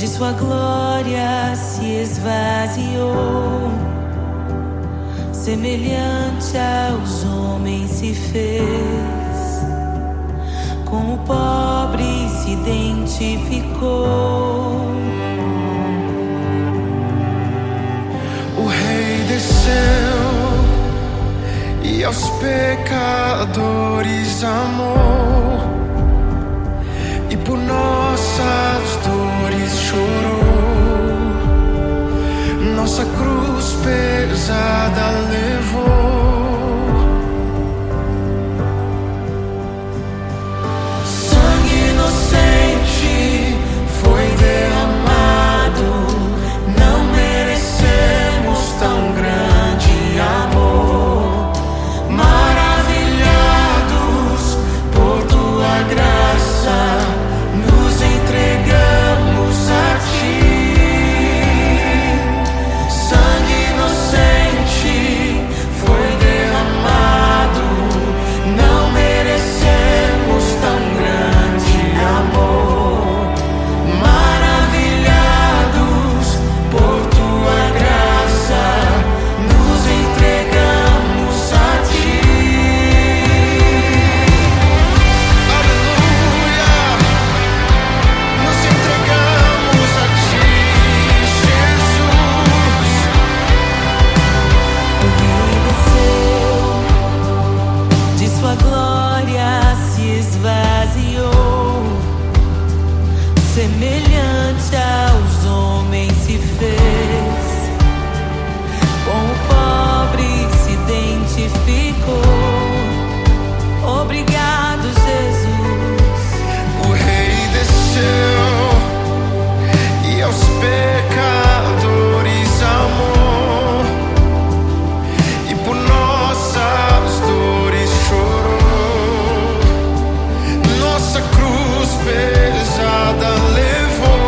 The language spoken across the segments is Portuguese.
de sua glória se esvaziou, semelhante aos homens se fez, com o pobre se identificou. O Rei desceu e aos pecadores amou, e por nossas dores chorou, nossa cruz pesada levou. Sangue inocente foi derramado, não merecemos tão grande amor. Maravilhados por tua graça, nos entregamos a ti. Sangue inocente foi derramado, não merecemos tão grande amor. Maravilhados por tua graça, nos entregamos a ti. Aleluia, nos entregamos a ti, Jesus. O Rei desceu, de sua glória se esvaziou, semelhante aos homens se fez, com o pobre se identificou. Obrigado, Jesus. O Rei desceu e aos pecadores amou, e por nossas dores chorou, nossa cruz pesada levou.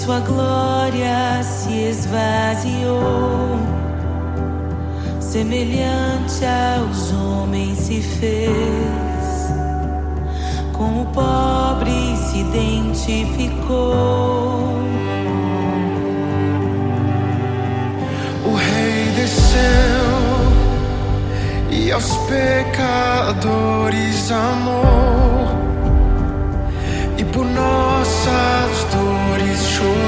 sua glória se esvaziou, semelhante aos homens se fez, com o pobre se identificou. O Rei desceu e aos pecadores amou, e por nossas dores chorou,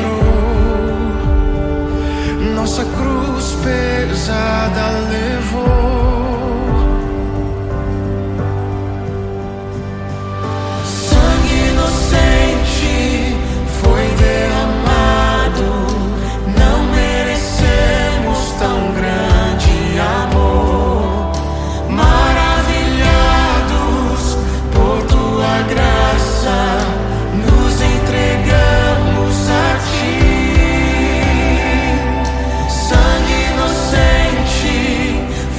nossa cruz pesada levou. Sangue inocente foi derramado, não merecemos tão grande amor. Maravilhados por tua graça, nos entregamos a ti. Sangue inocente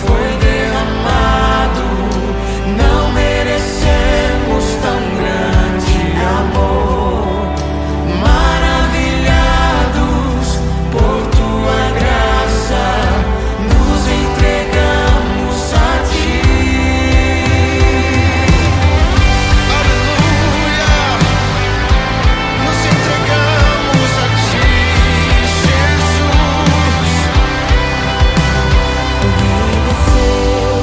foi derramado, não merecemos tão grande amor. Maravilhados por tua graça, nos entregamos a ti. Aleluia! Nos entregamos a ti, Jesus. O Rei desceu,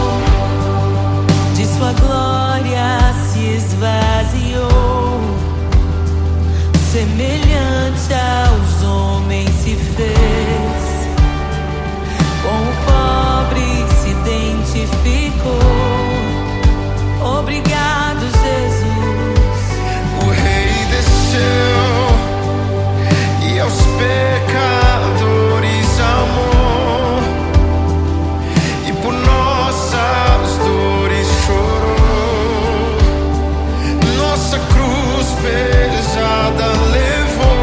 de sua glória se esvaziou, semelhante aos homens se fez, com o pobre se identificou. Obrigado, Jesus. O Rei desceu e aos pecadores amou, e por nossas dores chorou, nossa cruz pesada levou.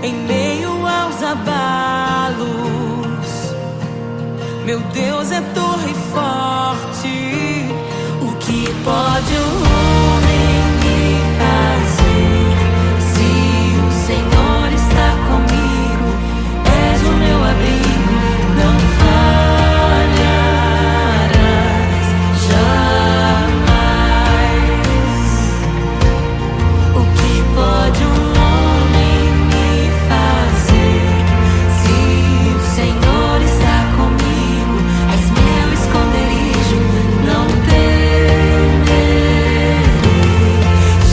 em meio aos abalos. Meu Deus é torre forte. O que pode o homem me fazer? Se o Senhor está comigo, és o meu abrigo, não falharás jamais. O que pode um homem me fazer? Se o Senhor está comigo, és meu esconderijo, não temerei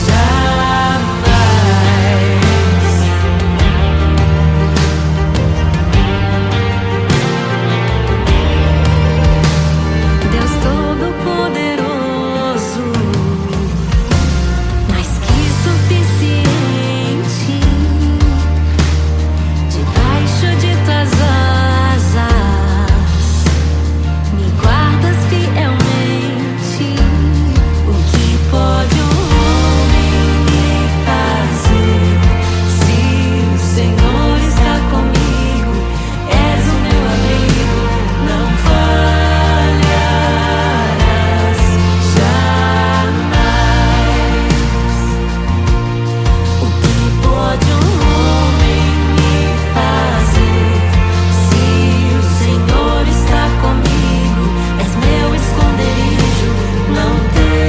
jamais. Deus Todo-Poderoso, mais que suficiente, debaixo de tuas asas me guardas fielmente. O que pode um homem me fazer? Se o Senhor está comigo, és o meu abrigo, não falharás jamais. O que pode um homem me fazer? Se o Senhor está comigo, és meu esconderijo, não temerei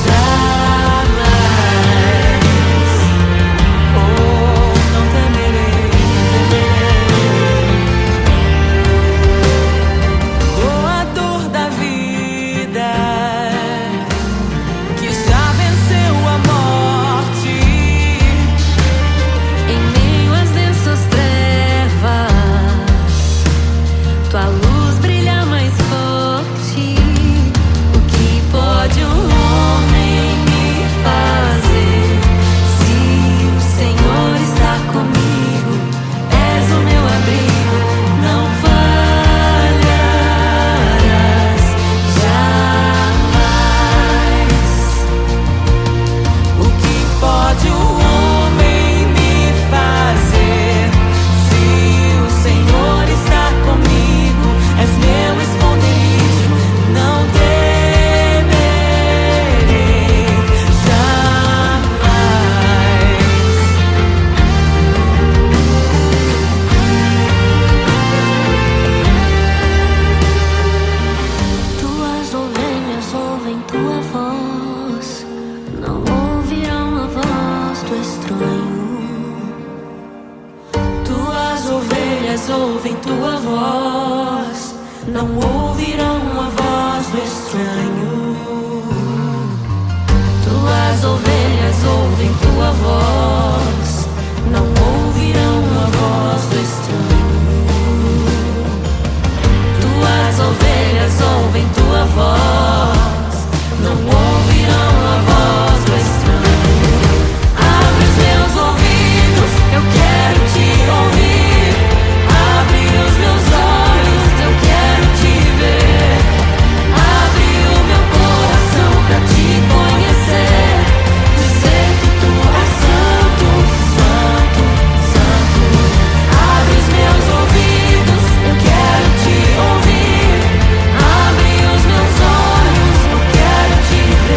jamais. Oh, não temerei, doador da vida, que já venceu a morte. Em meio às densas trevas, tua luz brilha mais forte. O que pode um homem me fazer? Se o Senhor está comigo, és o meu abrigo, não falharás jamais. O que pode um homem me fazer? Se o Senhor está comigo, és meu esconderijo, não temerei jamais. Tuas ovelhas ouvem tua voz, não ouvirão a voz do estranho. Tuas ovelhas ouvem tua voz, não ouvirão a voz do estranho. Tuas ovelhas ouvem tua voz, não ouvirão a voz do estranho. Tuas ovelhas ouvem tua voz, não ouvirão a voz do estranho. Abre os meus ouvidos, eu quero te ouvir. Abre os meus olhos, eu quero te ver. Abre o meu coração pra te conhecer. Dizer que tu és santo, santo, santo. Abre os meus ouvidos, eu quero te ouvir. Abre os meus olhos, eu quero te ver.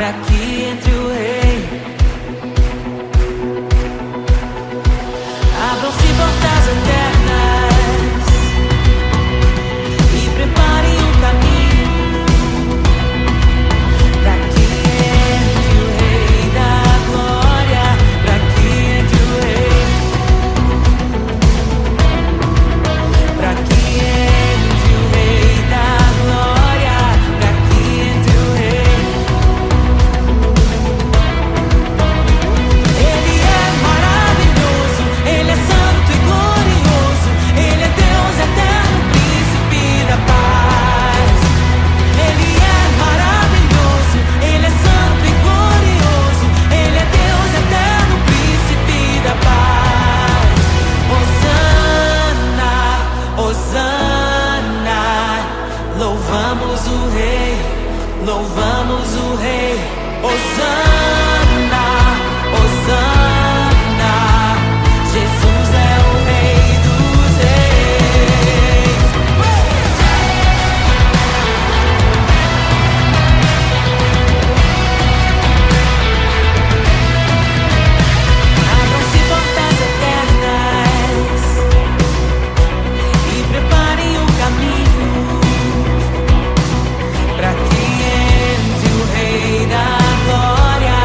para que entre o Rei. Abram-se portas eternas e preparem um caminho para que entre o Rei da glória, para que entre o Rei, para que entre o Rei da glória, para que entre o Rei. Ele é maravilhoso, Ele é santo e glorioso, Ele é Deus eterno, príncipe da paz. Ele é maravilhoso, Ele é santo e glorioso, Ele é Deus eterno, príncipe da paz. Hosana, Hosana, louvamos o Rei, louvamos o Rei. Hosana, Hosana, Jesus é o Rei dos Reis. Abram-se portas eternas e preparem o caminho para que entre o Rei da glória,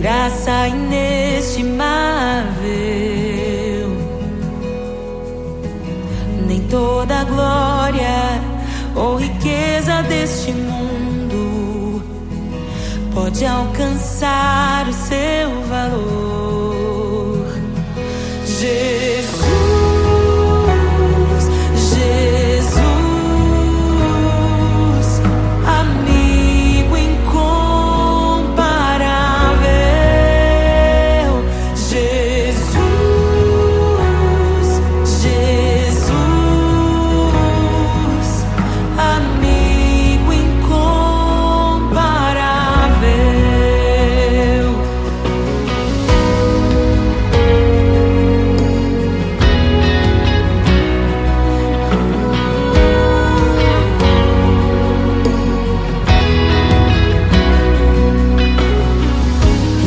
graça inestimável. Nem toda glória ou riqueza deste mundo pode alcançar o seu valor. Jesus, Jesus, amigo incomparável. Jesus, Jesus, amigo incomparável.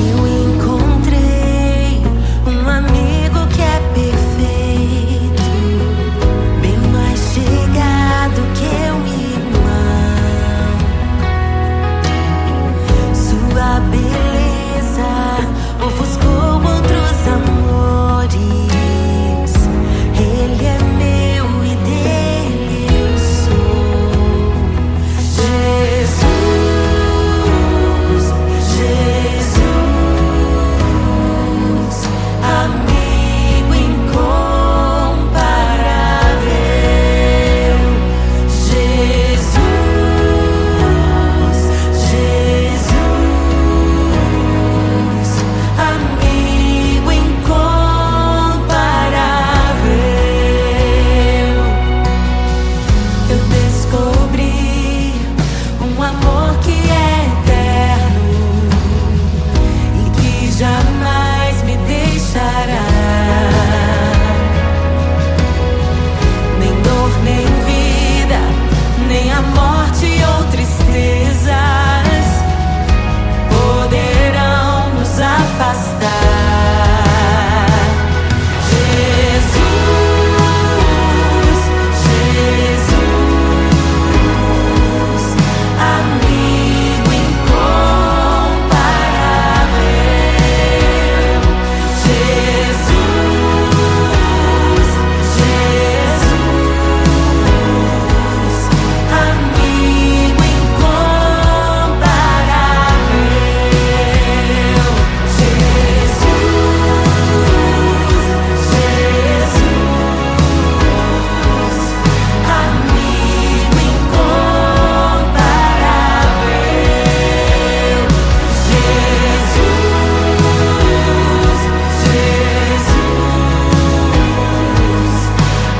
Eu encontrei um amigo que é perfeito, bem mais chegado que um irmão. Sua beleza ofuscou outros amores. Ele é meu e dele eu sou. Jesus, Jesus, amigo incomparável. Jesus, Jesus, amigo incomparável. Eu descobri um amor que é eterno e que jamais me deixará. Nem dor, nem vida, nem a morte ou tristezas poderão nos afastar. Jesus, Jesus, amigo incomparável. Jesus, Jesus, amigo incomparável. Jesus, Jesus,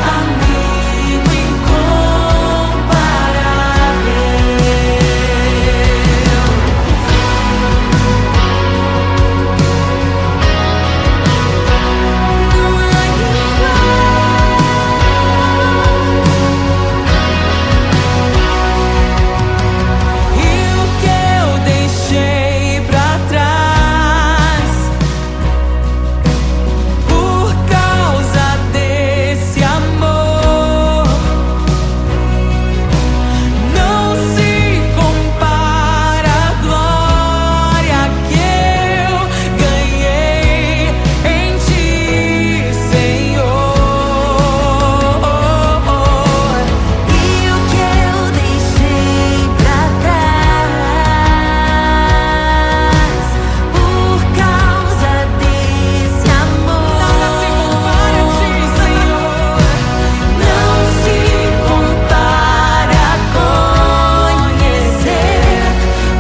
amigo incomparável. E o que eu deixei pra trás por causa desse amor não se compara à glória que eu ganhei em Ti, Senhor. E o que eu deixei pra trás por causa desse amor nada se compara a Ti, Senhor. Não se compara a conhecer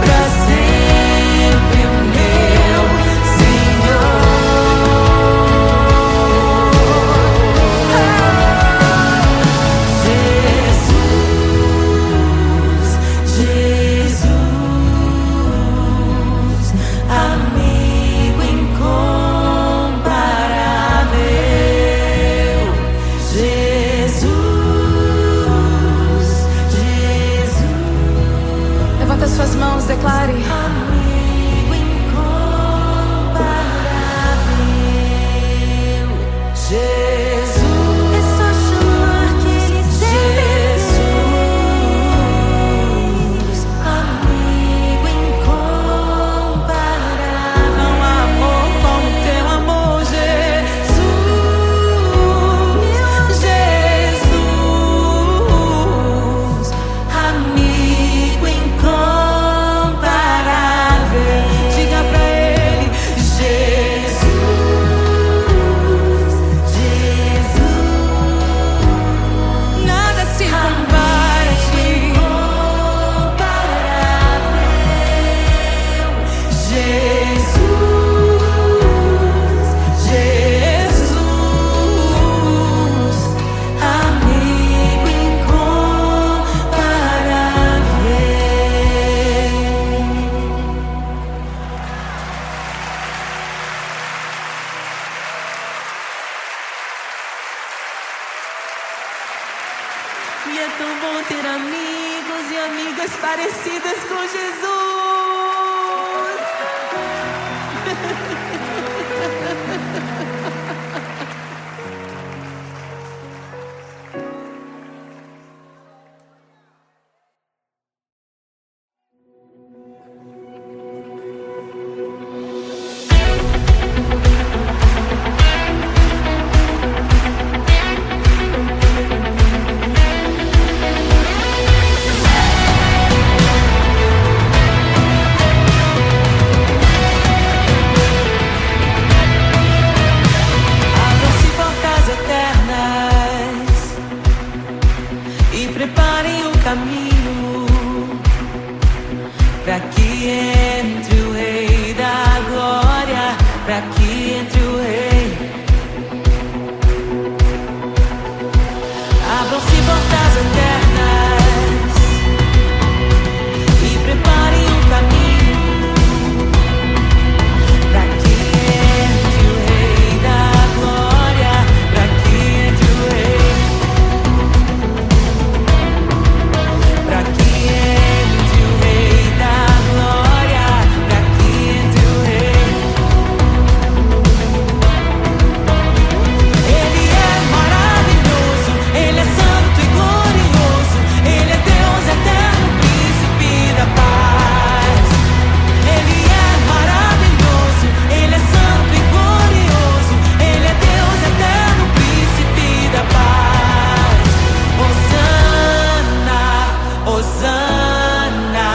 pra sempre o meu Senhor. Jesus, Jesus, amigo incomparável. Jesus, Jesus, Levanta suas mãos, declare. amigo incomparável. Jesus, é só chamar que Ele Jesus, amigo incomparável. Não há E é tão bom ter amigos e amigas parecidas com Jesus. Abram-se portas eternas e preparem o caminho para que entre o Rei da Glória, para que entre o Rei. Abram-se portas eternas e preparem o caminho para que entre o Rei da Glória, para que entre o Rei, para que entre o Rei da Glória, para que entre o Rei. Ele é maravilhoso, Ele é santo e glorioso, Ele é Deus eterno, príncipe da paz. Ele é maravilhoso, Ele é santo e glorioso, Ele é Deus eterno, príncipe da paz. Hosana, Hosana,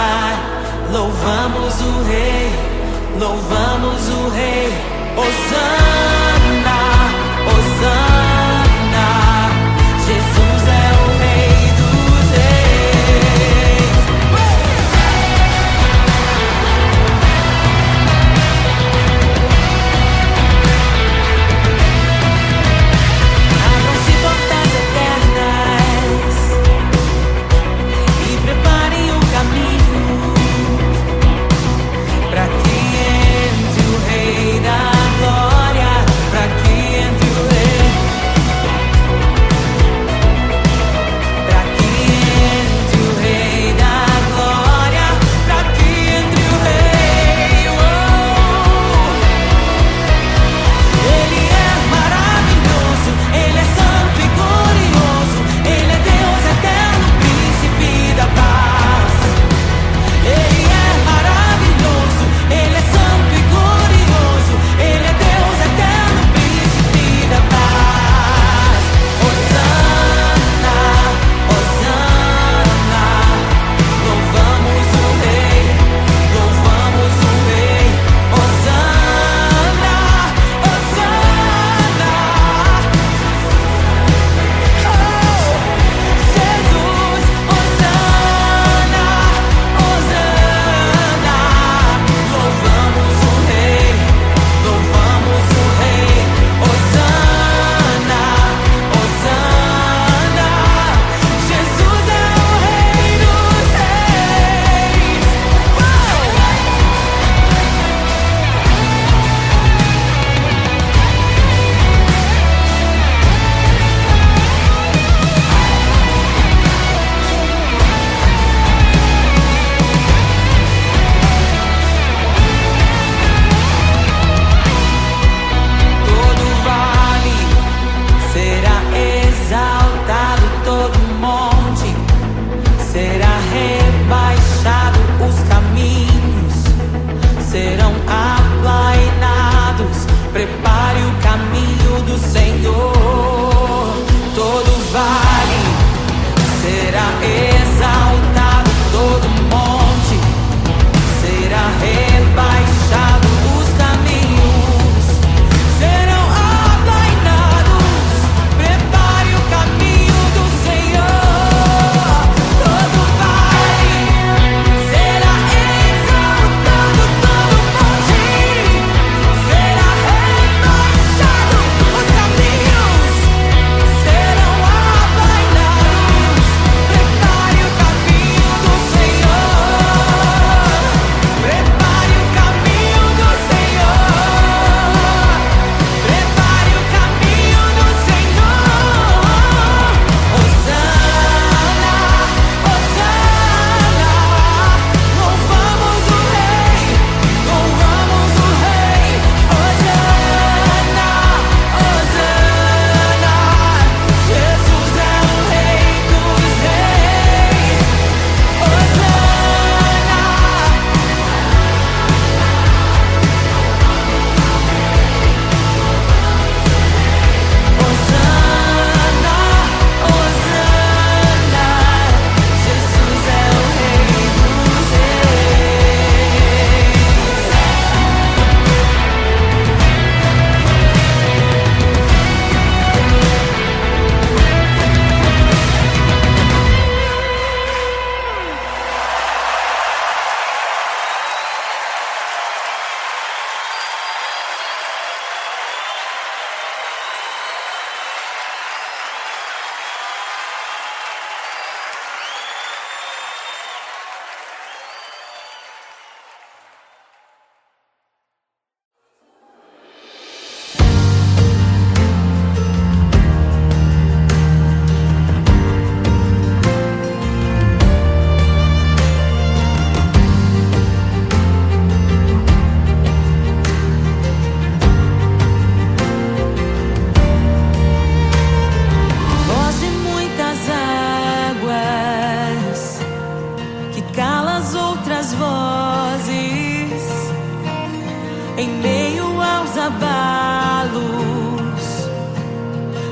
louvamos o Rei, louvamos o Rei. Hosana, Hosana, Jesus é o Rei dos Reis. Abram-se portas eternas e preparem o caminho para que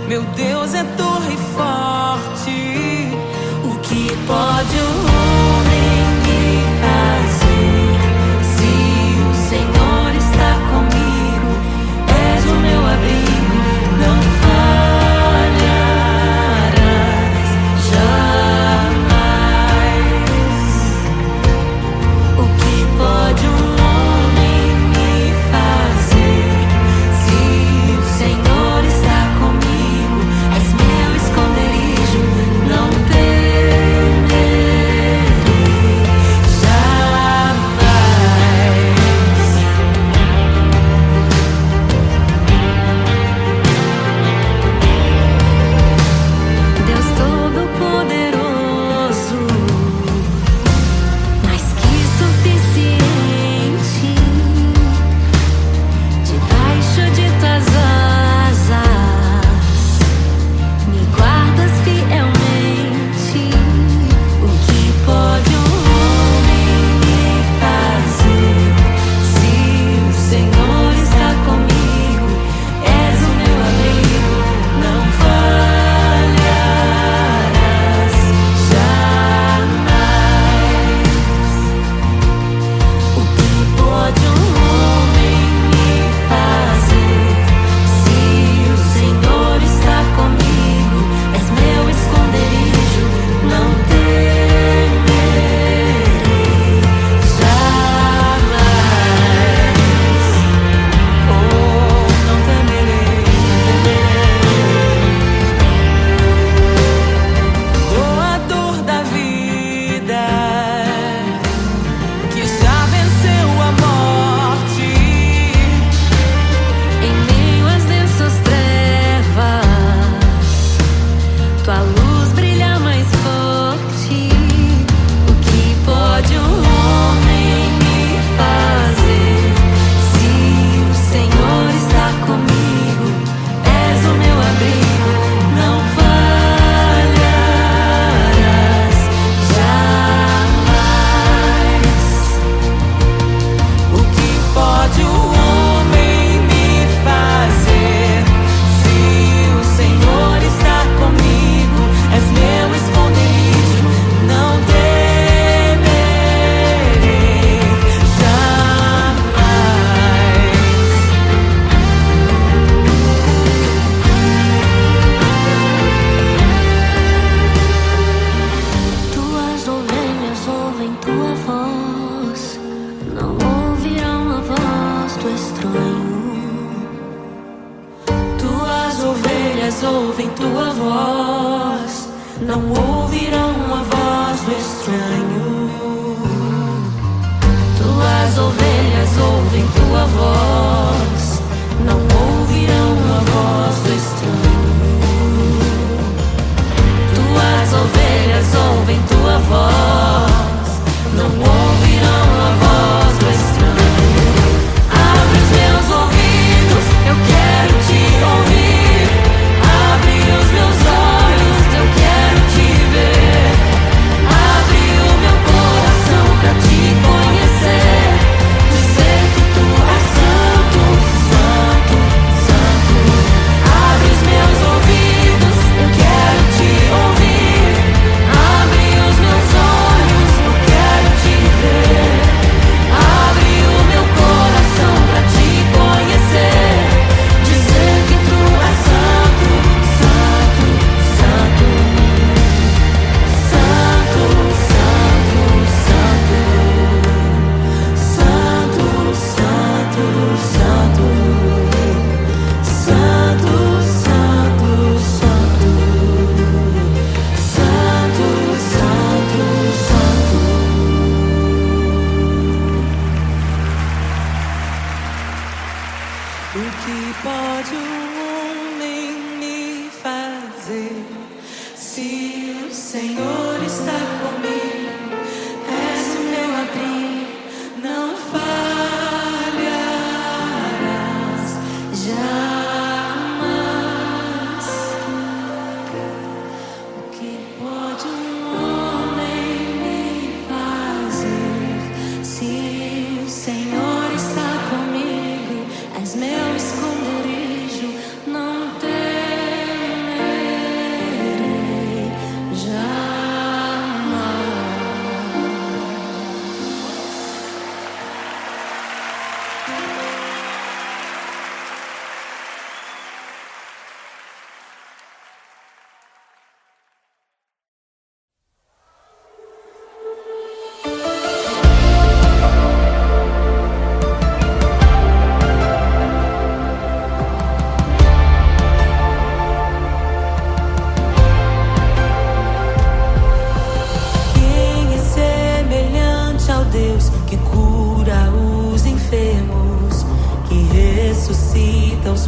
Meu Deus é torre forte. O que pode o homem me fazer? Se o Senhor está comigo, és o meu abrigo, não falharás jamais. O que pode um homem me fazer? Se o Senhor está comigo, és meu esconderijo, não temerei.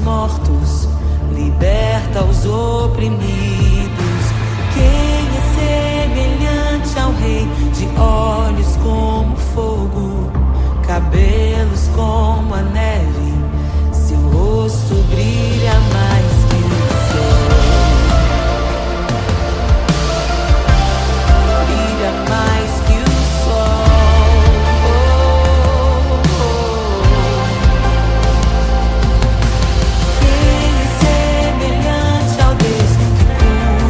mortos, liberta os oprimidos. Quem é semelhante ao Rei, de olhos como fogo, cabelos como a neve, seu rosto brilha mais que o sol. Brilha mais que o sol. Quem é semelhante ao Deus que cura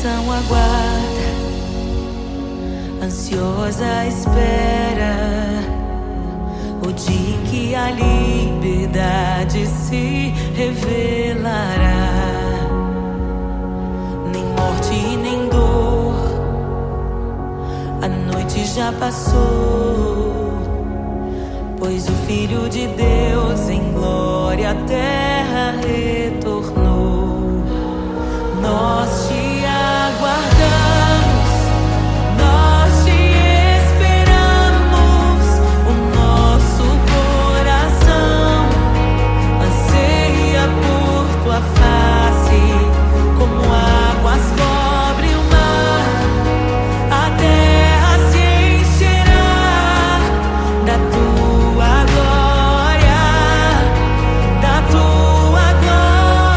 geração aguarda, ansiosa espera o dia em que a liberdade se revelará. Nem morte nem dor, a noite já passou, pois o Filho de Deus em glória à terra retornou. Nós te aguardamos, nós te esperamos. O nosso coração anseia por tua face, como águas cobre o mar. A terra se encherá da tua glória, da tua glória.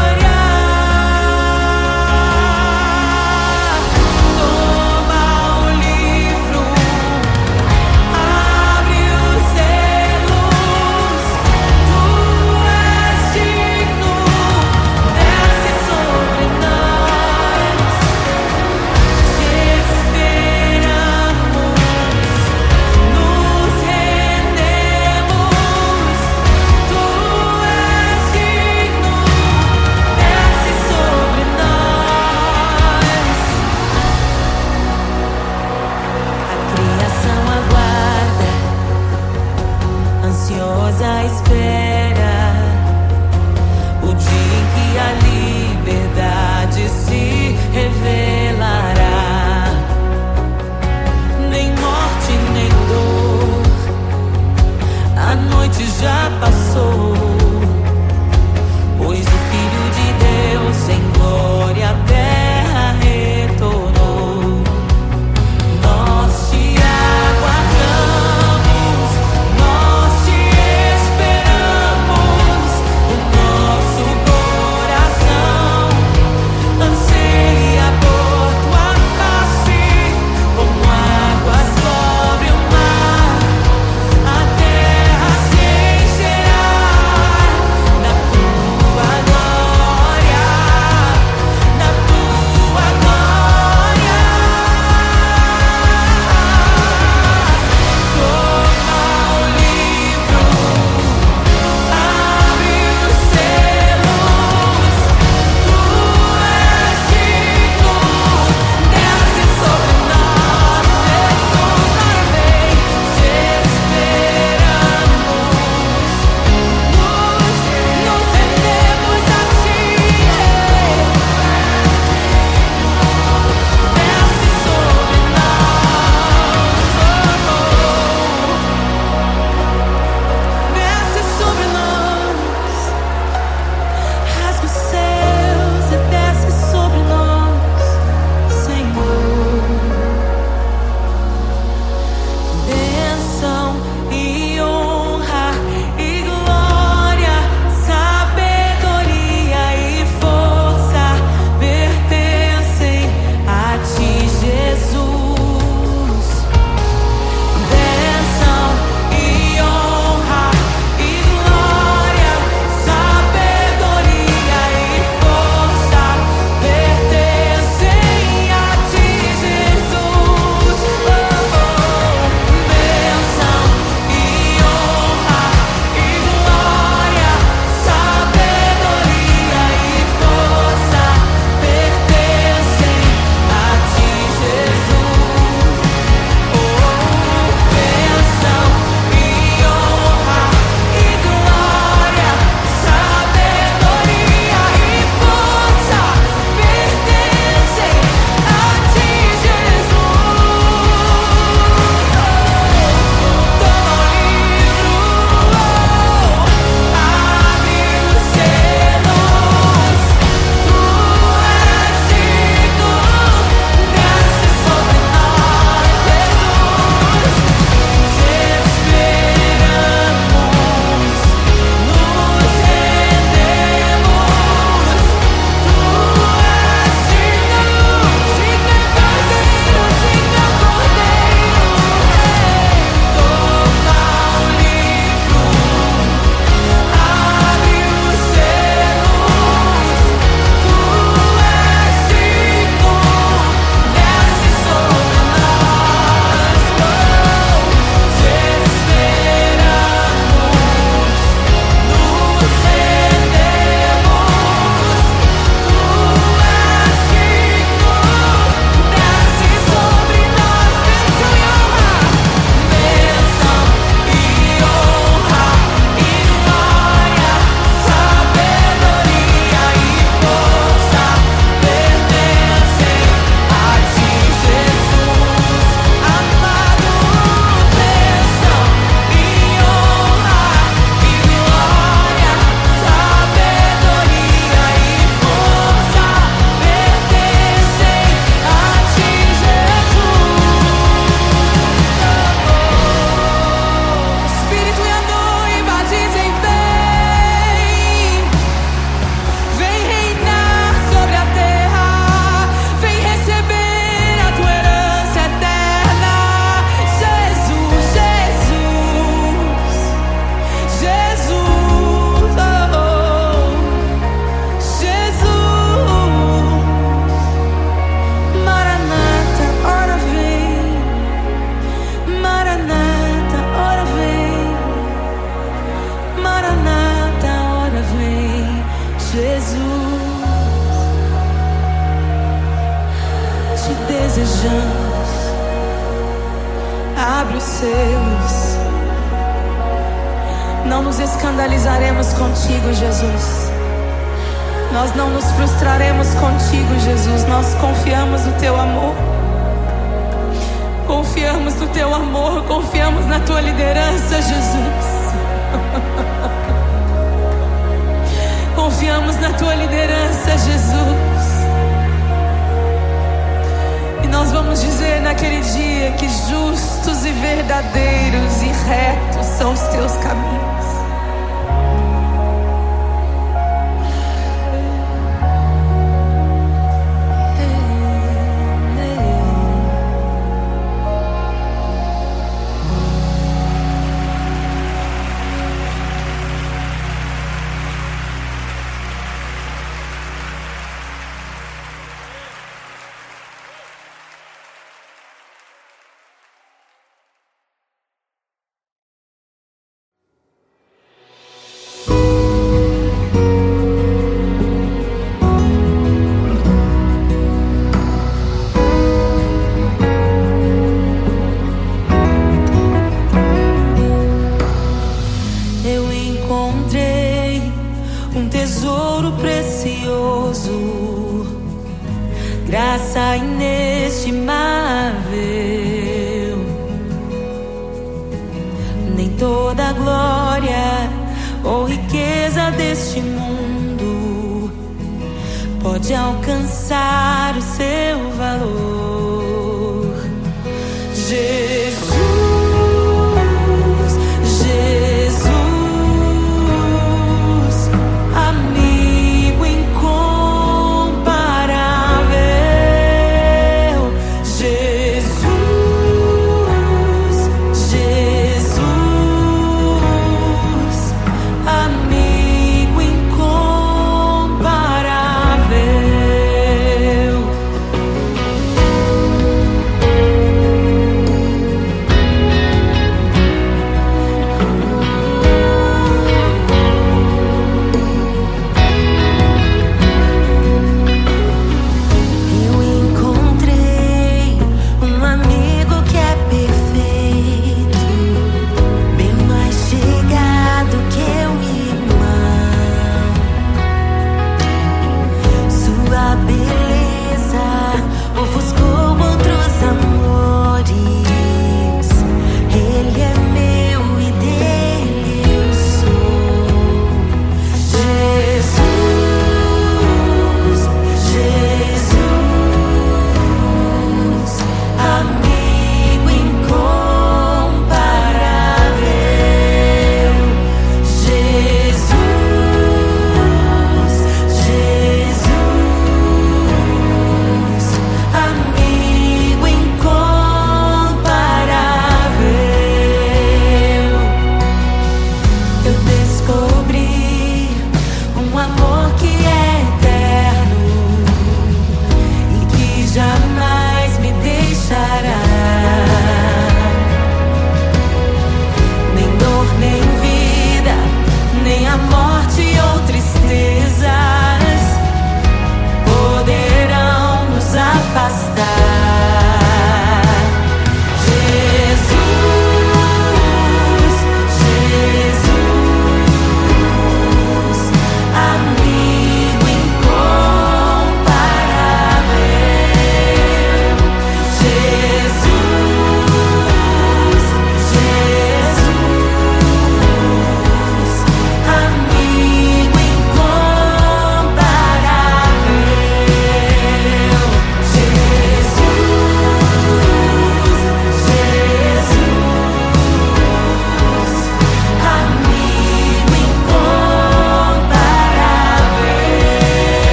Abre os selos. Não nos escandalizaremos contigo, Jesus. Nós não nos frustraremos contigo, Jesus. Nós confiamos no teu amor. Confiamos no teu amor. Confiamos na tua liderança, Jesus. Confiamos na tua liderança, Jesus. E nós vamos dizer naquele dia que justos e verdadeiros e retos são os teus caminhos. Graça inestimável, nem toda a glória ou riqueza deste mundo pode alcançar o seu valor. Jesus, Jesus, amigo incomparável. Jesus, Jesus, amigo incomparável.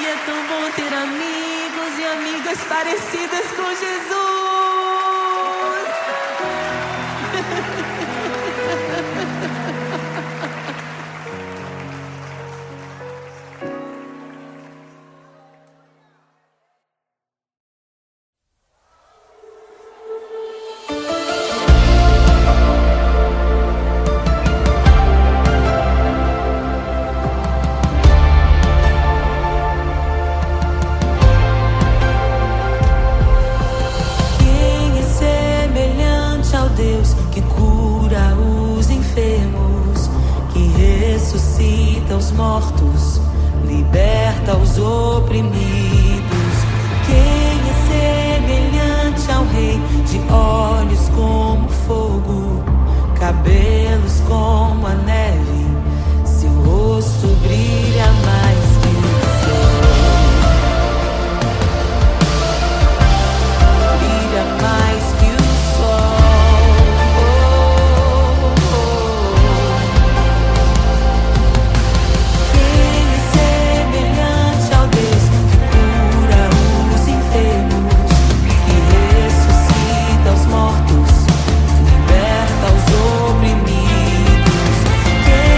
E é tão bom ter amigos e amigas parecidas com Jesus. Quem é semelhante ao Deus que cura os enfermos, que ressuscita os mortos, liberta os oprimidos? Quem é semelhante ao Rei, de olhos como fogo, cabelos como a neve, seu rosto brilha mais que o sol, brilha mais que o sol. Quem é semelhante ao Deus que cura os enfermos, que ressuscita os mortos, liberta os oprimidos? Quem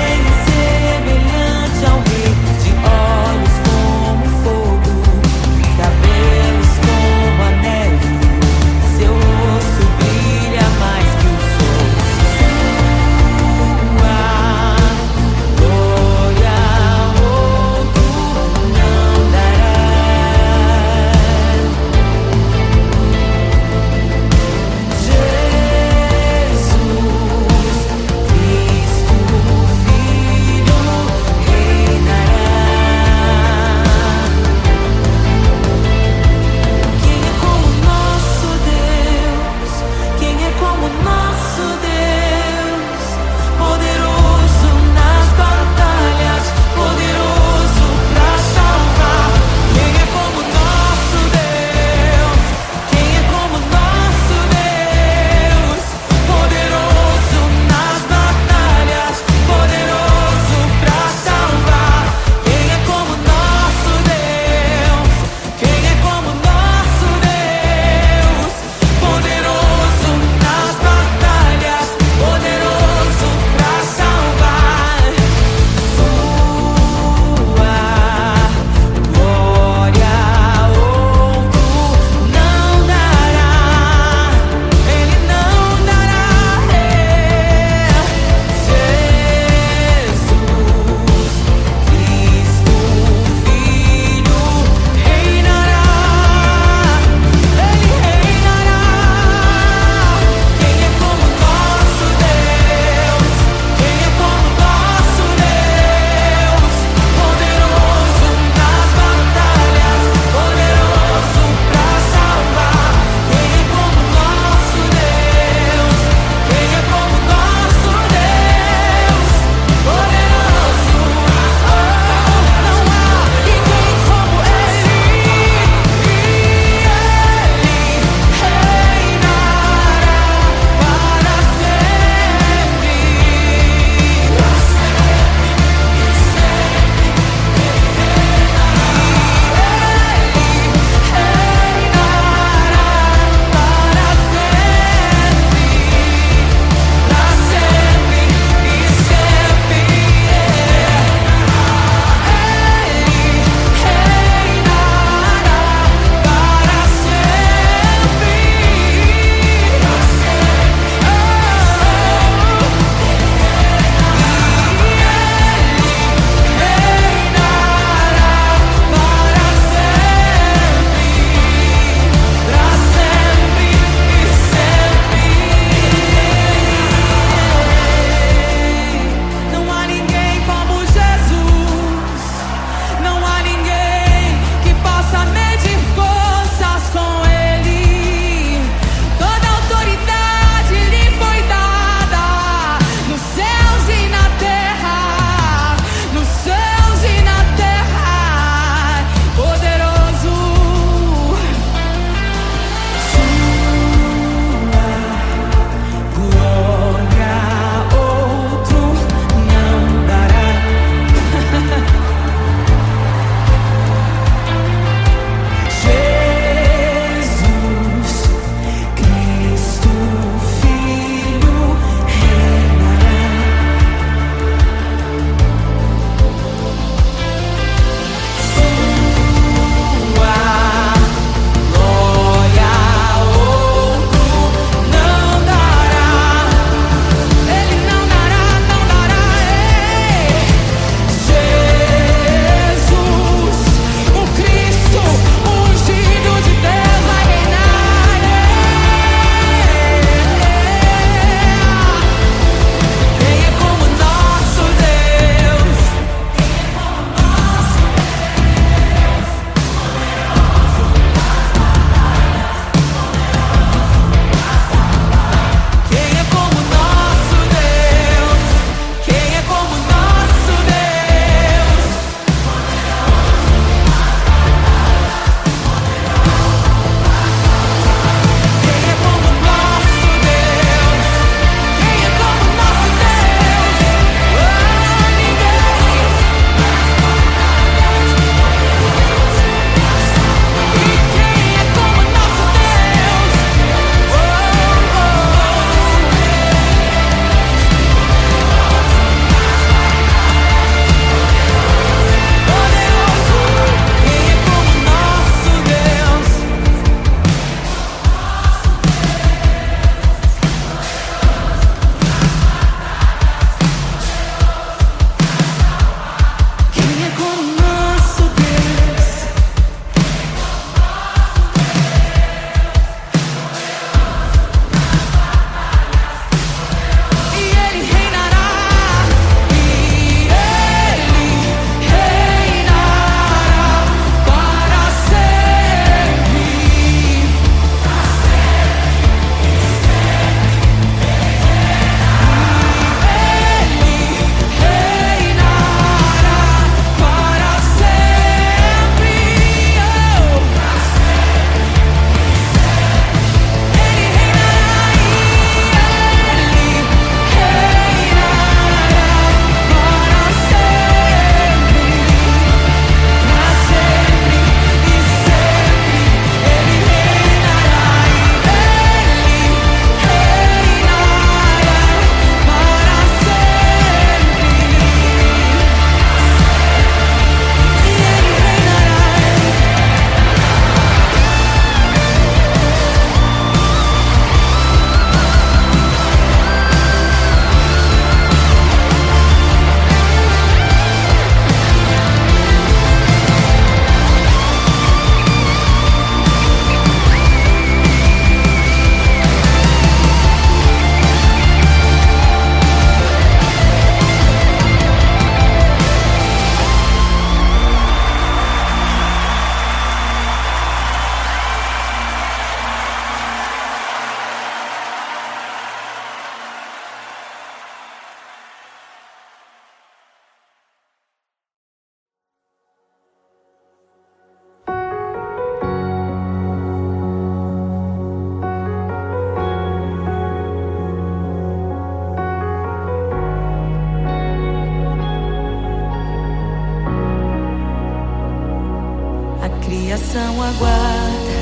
criação aguarda,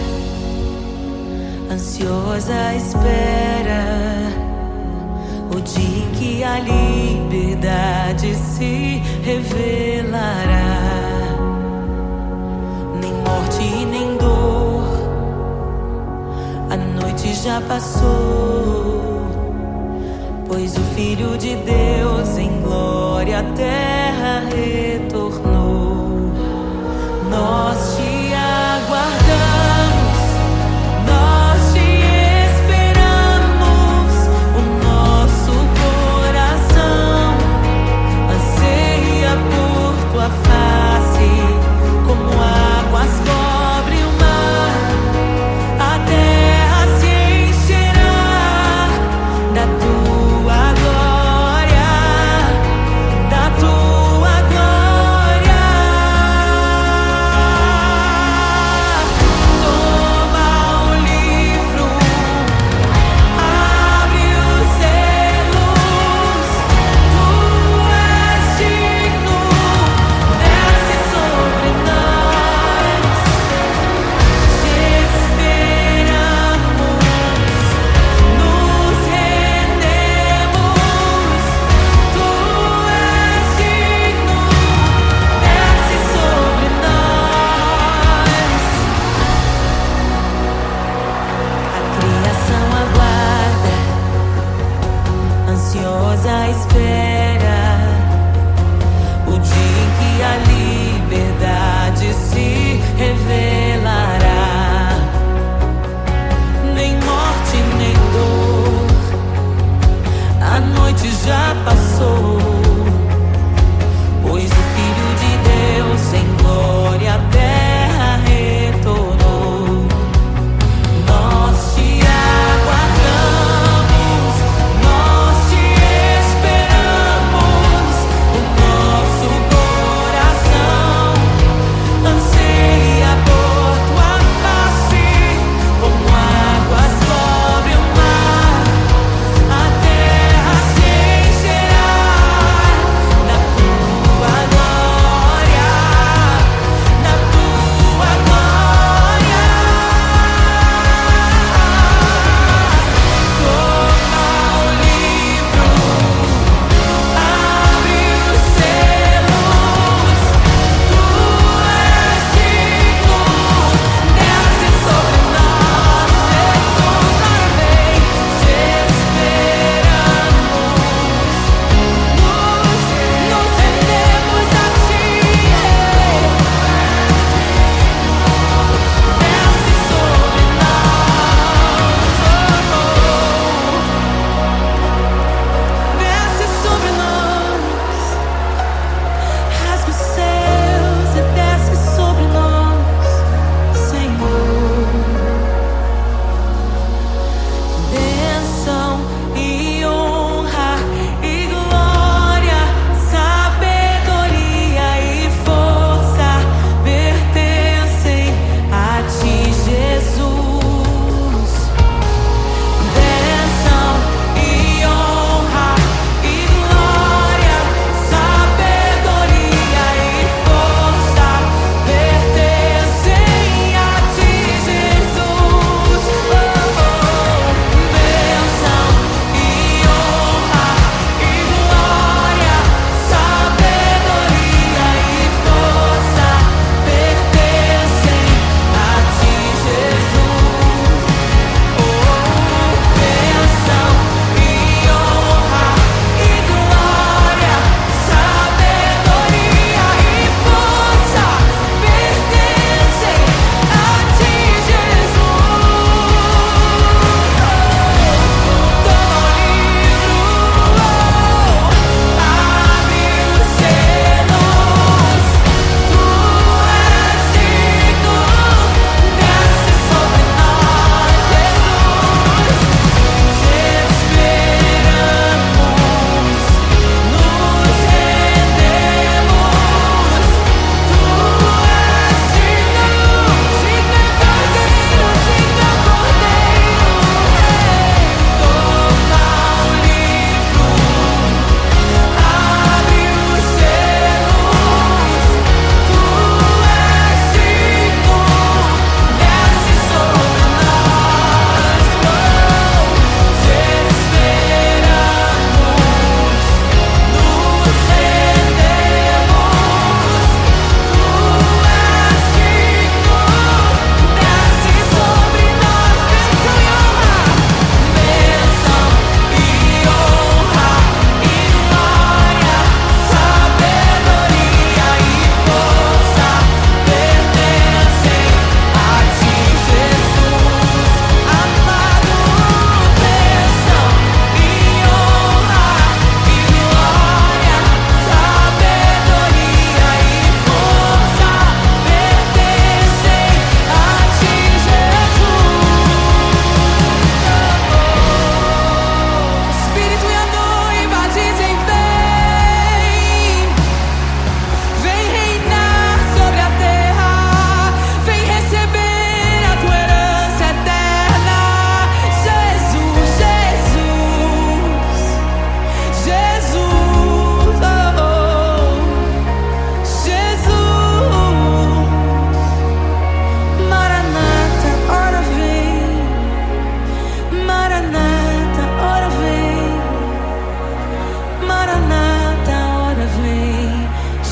ansiosa espera o dia em que a liberdade se revelará. Nem morte e nem dor, a noite já passou, pois o Filho de Deus em glória à terra retornou. Nós te aguardamos, nós te esperamos. O nosso coração anseia por tua face, como águas cobrem o mar. A terra se encherá da tua glória, da tua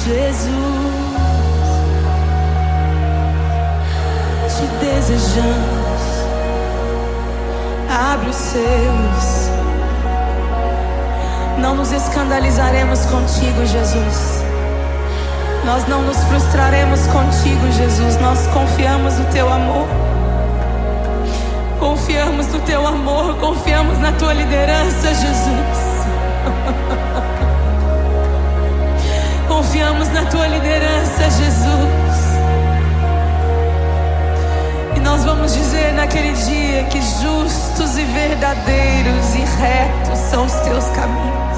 Jesus, te desejamos. Abre os seus. Não nos escandalizaremos contigo, Jesus. Nós não nos frustraremos contigo, Jesus. Nós confiamos no teu amor. Confiamos no teu amor. Confiamos na tua liderança, Jesus. Confiamos na tua liderança, Jesus. E nós vamos dizer naquele dia que justos e verdadeiros e retos são os teus caminhos.